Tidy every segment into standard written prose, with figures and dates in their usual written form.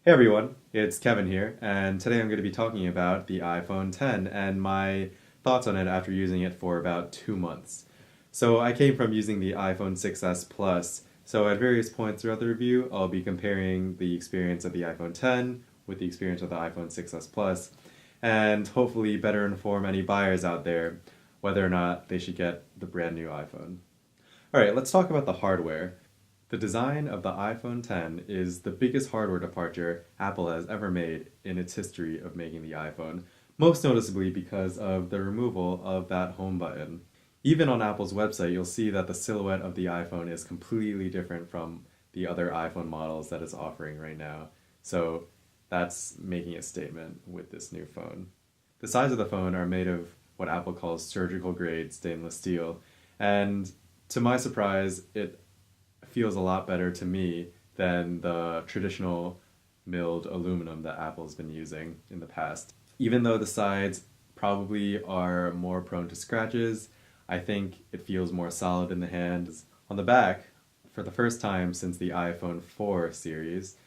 Hey everyone, it's Kevin here, and today I'm going to be talking about the iPhone 10 and my thoughts on it after using it for about 2 months. So I came from using the iPhone 6s Plus, so at various points throughout the review, I'll be comparing the experience of the iPhone 10 with the experience of the iPhone 6s Plus, and hopefully better inform any buyers out there whether or not they should get the brand new iPhone. Alright, let's talk about the hardware. The design of the iPhone 10 is the biggest hardware departure Apple has ever made in its history of making the iPhone, most noticeably because of the removal of that home button. Even on Apple's website, you'll see that the silhouette of the iPhone is completely different from the other iPhone models that it's offering right now. So that's making a statement with this new phone. The sides of the phone are made of what Apple calls surgical grade stainless steel, and to my surprise, it feels a lot better to me than the traditional milled aluminum that Apple's been using in the past. Even though the sides probably are more prone to scratches, I think it feels more solid in the hands. On the back, for the first time since the iPhone 4 series,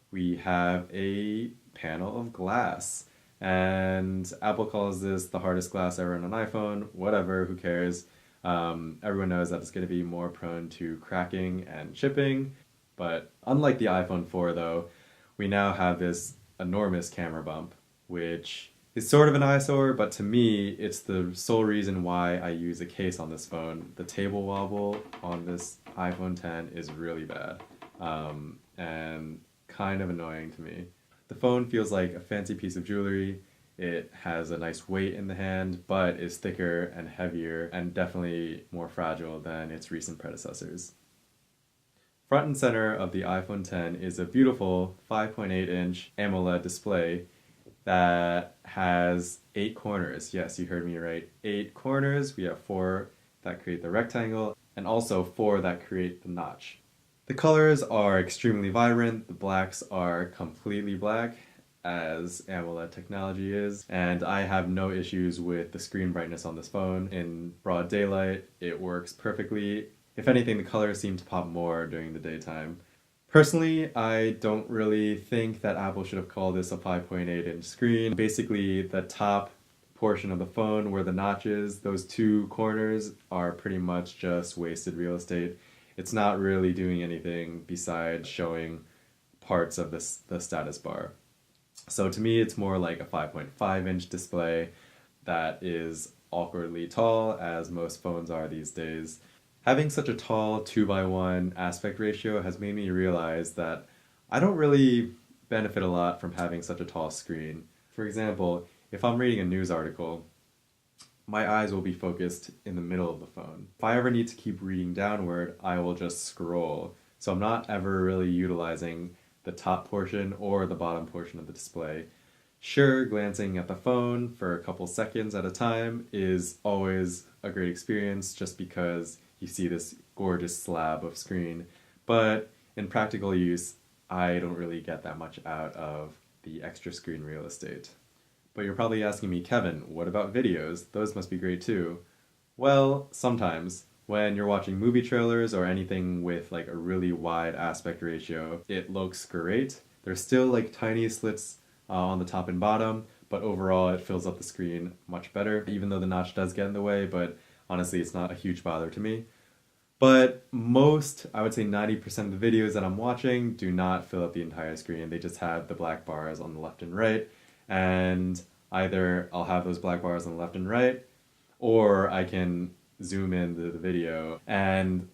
we have a panel of glass. And Apple calls this the hardest glass ever on an iPhone. Whatever, who cares? Everyone knows that it's going to be more prone to cracking and chipping, but unlike the iPhone 4 though, we now have this enormous camera bump, which is sort of an eyesore, but to me, it's the sole reason why I use a case on this phone. The table wobble on this iPhone 10 is really bad, and kind of annoying to me. The phone feels like a fancy piece of jewelry. It has a nice weight in the hand, but is thicker and heavier and definitely more fragile than its recent predecessors. Front and center of the iPhone 10 is a beautiful 5.8-inch AMOLED display that has 8 corners. Yes, you heard me right. 8 corners. We have 4 that create the rectangle and also 4 that create the notch. The colors are extremely vibrant. The blacks are completely black, as AMOLED technology is, and I have no issues with the screen brightness on this phone. In broad daylight, it works perfectly. If anything, the colors seem to pop more during the daytime. Personally, I don't really think that Apple should have called this a 5.8-inch screen. Basically, the top portion of the phone where the notch is, those 2 corners are pretty much just wasted real estate. It's not really doing anything besides showing parts of the status bar. So to me, it's more like a 5.5-inch display that is awkwardly tall, as most phones are these days. Having such a tall 2:1 aspect ratio has made me realize that I don't really benefit a lot from having such a tall screen. For example, if I'm reading a news article, my eyes will be focused in the middle of the phone. If I ever need to keep reading downward, I will just scroll. So I'm not ever really utilizing the top portion or the bottom portion of the display. Sure, glancing at the phone for a couple seconds at a time is always a great experience just because you see this gorgeous slab of screen, but in practical use, I don't really get that much out of the extra screen real estate. But you're probably asking me, Kevin, what about videos? Those must be great too. Well, sometimes. When you're watching movie trailers or anything with like a really wide aspect ratio, it looks great. There's still like tiny slits on the top and bottom, but overall it fills up the screen much better, even though the notch does get in the way, but honestly it's not a huge bother to me. But most, I would say 90% of the videos that I'm watching do not fill up the entire screen. They just have the black bars on the left and right, and either I'll have those black bars on the left and right, or I can zoom in the video and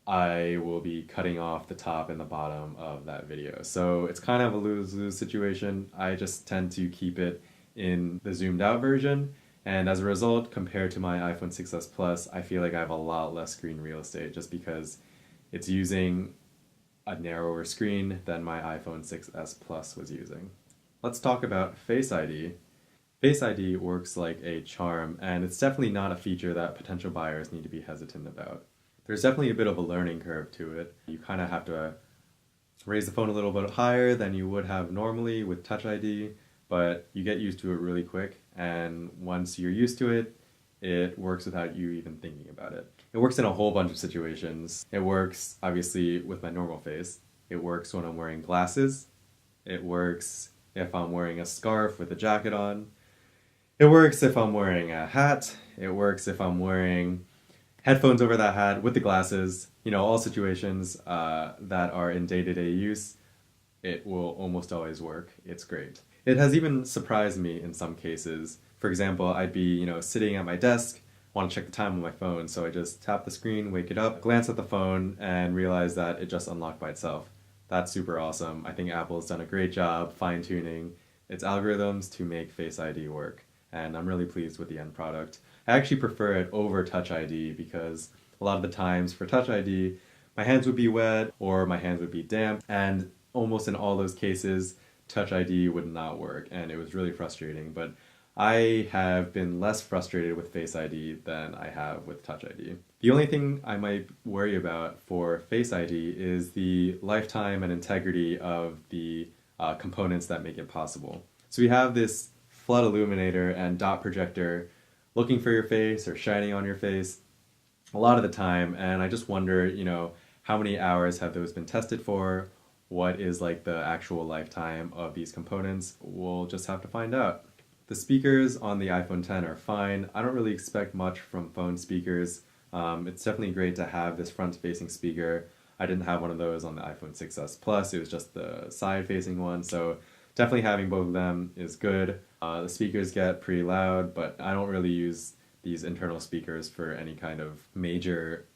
I will be cutting off the top and the bottom of that video. So it's kind of a lose-lose situation. I just tend to keep it in the zoomed out version, and as a result, compared to my iPhone 6s Plus, I feel like I have a lot less screen real estate just because it's using a narrower screen than my iPhone 6s Plus was using. Let's talk about Face ID. Face ID works like a charm, and it's definitely not a feature that potential buyers need to be hesitant about. There's definitely a bit of a learning curve to it. You kind of have to raise the phone a little bit higher than you would have normally with Touch ID, but you get used to it really quick, and once you're used to it, it works without you even thinking about it. It works in a whole bunch of situations. It works, obviously, with my normal face. It works when I'm wearing glasses. It works if I'm wearing a scarf with a jacket on. It works if I'm wearing a hat. It works if I'm wearing headphones over that hat with the glasses. You know, all situations that are in day-to-day use, it will almost always work. It's great. It has even surprised me in some cases. For example, I'd be, sitting at my desk, want to check the time on my phone, so I just tap the screen, wake it up, glance at the phone, and realize that it just unlocked by itself. That's super awesome. I think Apple's done a great job fine-tuning its algorithms to make Face ID work, and I'm really pleased with the end product. I actually prefer it over Touch ID because a lot of the times for Touch ID, my hands would be wet or my hands would be damp, and almost in all those cases, Touch ID would not work, and it was really frustrating. But I have been less frustrated with Face ID than I have with Touch ID. The only thing I might worry about for Face ID is the lifetime and integrity of the components that make it possible. So we have this flood illuminator and dot projector looking for your face or shining on your face a lot of the time, and I just wonder, how many hours have those been tested for? What is like the actual lifetime of these components? We'll just have to find out. The speakers on the iPhone X are fine. I don't really expect much from phone speakers. It's definitely great to have this front-facing speaker. I didn't have one of those on the iPhone 6s Plus. It was just the side-facing one, so definitely having both of them is good. The speakers get pretty loud, but I don't really use these internal speakers for any kind of major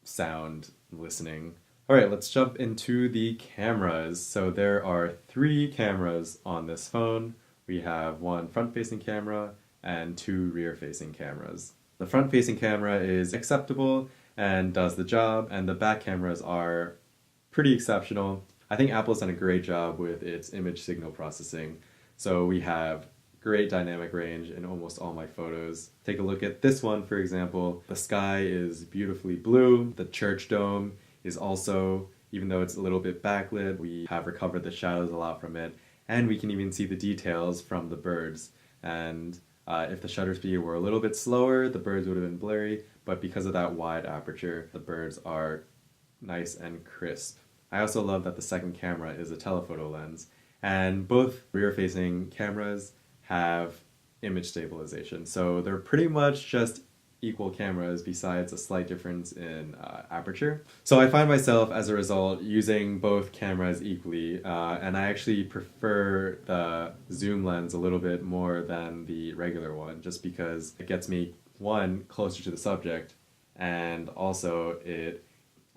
sound listening. All right, let's jump into the cameras. So there are 3 cameras on this phone. We have 1 front-facing camera and 2 rear-facing cameras. The front-facing camera is acceptable and does the job, and the back cameras are pretty exceptional. I think Apple's done a great job with its image signal processing. So we have great dynamic range in almost all my photos. Take a look at this one, for example. The sky is beautifully blue. The church dome is also, even though it's a little bit backlit, we have recovered the shadows a lot from it, and we can even see the details from the birds. And if the shutter speed were a little bit slower, the birds would have been blurry, but because of that wide aperture, the birds are nice and crisp. I also love that the second camera is a telephoto lens, and both rear-facing cameras have image stabilization, so they're pretty much just equal cameras besides a slight difference in aperture. So I find myself, as a result, using both cameras equally, and I actually prefer the zoom lens a little bit more than the regular one, just because it gets me, one, closer to the subject, and also it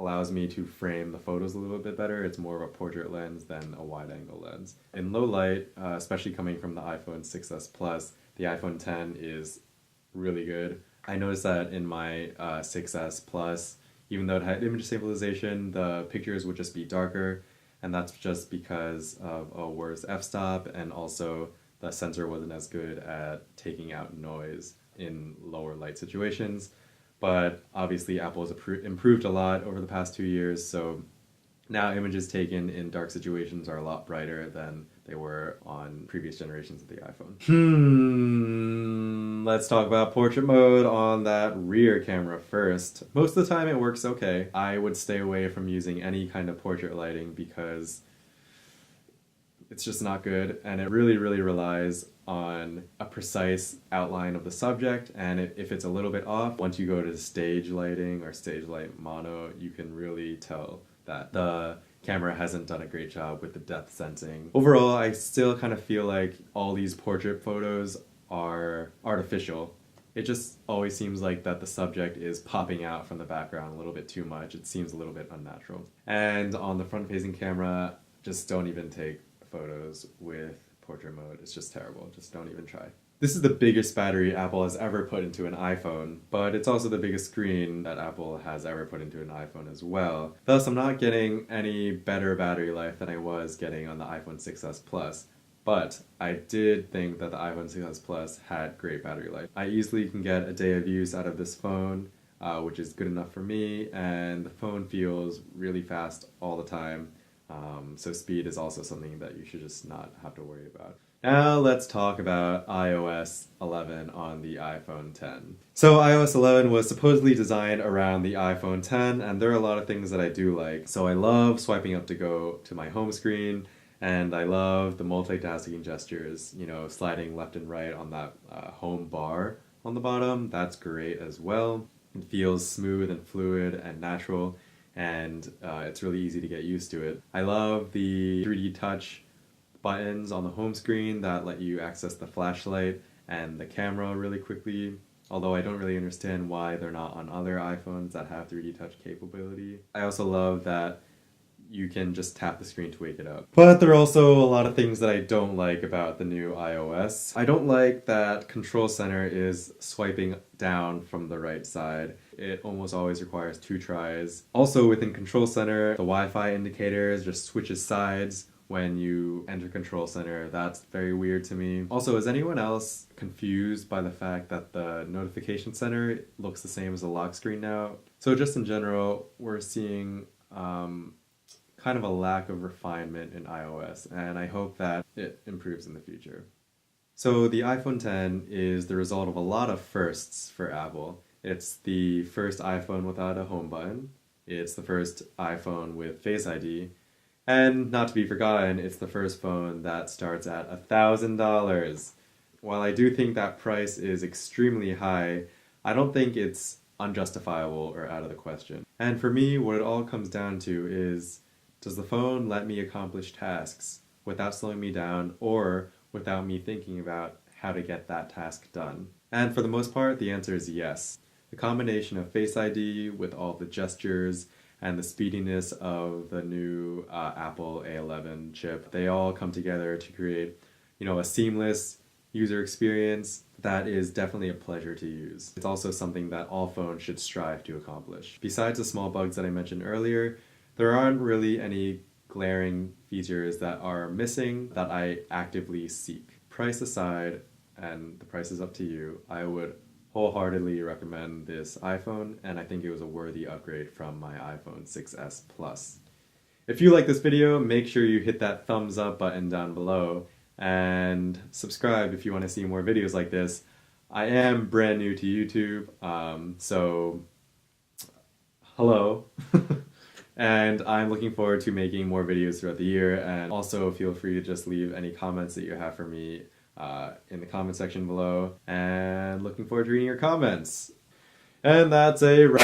allows me to frame the photos a little bit better. It's more of a portrait lens than a wide-angle lens. In low light, especially coming from the iPhone 6s Plus, the iPhone X is really good. I noticed that in my 6s Plus, even though it had image stabilization, the pictures would just be darker, and that's just because of a worse f-stop, and also the sensor wasn't as good at taking out noise in lower light situations. But obviously Apple has improved a lot over the past 2 years, so now images taken in dark situations are a lot brighter than they were on previous generations of the iPhone. Let's talk about portrait mode on that rear camera first. Most of the time it works okay. I would stay away from using any kind of portrait lighting because it's just not good, and it really relies on a precise outline of the subject, and if it's a little bit off, once you go to stage lighting or stage light mono, you can really tell that the camera hasn't done a great job with the depth sensing. Overall, I still kind of feel like all these portrait photos are artificial. It just always seems like that the subject is popping out from the background a little bit too much. It seems a little bit unnatural. And on the front-facing camera, just don't even take photos with portrait mode. It's just terrible. Just don't even try. This is the biggest battery Apple has ever put into an iPhone, but it's also the biggest screen that Apple has ever put into an iPhone as well. Thus, I'm not getting any better battery life than I was getting on the iPhone 6s Plus, but I did think that the iPhone 6s Plus had great battery life. I easily can get a day of use out of this phone, which is good enough for me, and the phone feels really fast all the time. So speed is also something that you should just not have to worry about. Now let's talk about iOS 11 on the iPhone X. So iOS 11 was supposedly designed around the iPhone X, and there are a lot of things that I do like. So I love swiping up to go to my home screen, And I love the multitasking gestures, you know, sliding left and right on that home bar on the bottom. That's great as well. It feels smooth and fluid and natural, and it's really easy to get used to it. I love the 3D touch buttons on the home screen that let you access the flashlight and the camera really quickly, although I don't really understand why they're not on other iPhones that have 3D touch capability. I also love that you can just tap the screen to wake it up. But there are also a lot of things that I don't like about the new iOS. I don't like that Control Center is swiping down from the right side. It almost always requires 2 tries. Also within Control Center, the Wi-Fi indicators just switches sides when you enter Control Center. That's very weird to me. Also, is anyone else confused by the fact that the notification center looks the same as the lock screen now? So just in general, we're seeing kind of a lack of refinement in iOS, and I hope that it improves in the future. So the iPhone X is the result of a lot of firsts for Apple. It's the first iPhone without a home button, it's the first iPhone with Face ID, and not to be forgotten, it's the first phone that starts at $1,000. While I do think that price is extremely high, I don't think it's unjustifiable or out of the question. And for me, what it all comes down to is, does the phone let me accomplish tasks without slowing me down or without me thinking about how to get that task done? And for the most part, the answer is yes. The combination of Face ID with all the gestures and the speediness of the new Apple A11 chip, they all come together to create, you know, a seamless user experience that is definitely a pleasure to use. It's also something that all phones should strive to accomplish. Besides the small bugs that I mentioned earlier, there aren't really any glaring features that are missing that I actively seek. Price aside, and the price is up to you, I would wholeheartedly recommend this iPhone, and I think it was a worthy upgrade from my iPhone 6s Plus. If you like this video, make sure you hit that thumbs up button down below, and subscribe if you want to see more videos like this. I am brand new to YouTube, so hello. And I'm looking forward to making more videos throughout the year, and also feel free to just leave any comments that you have for me in the comment section below, and looking forward to reading your comments. And that's a wrap.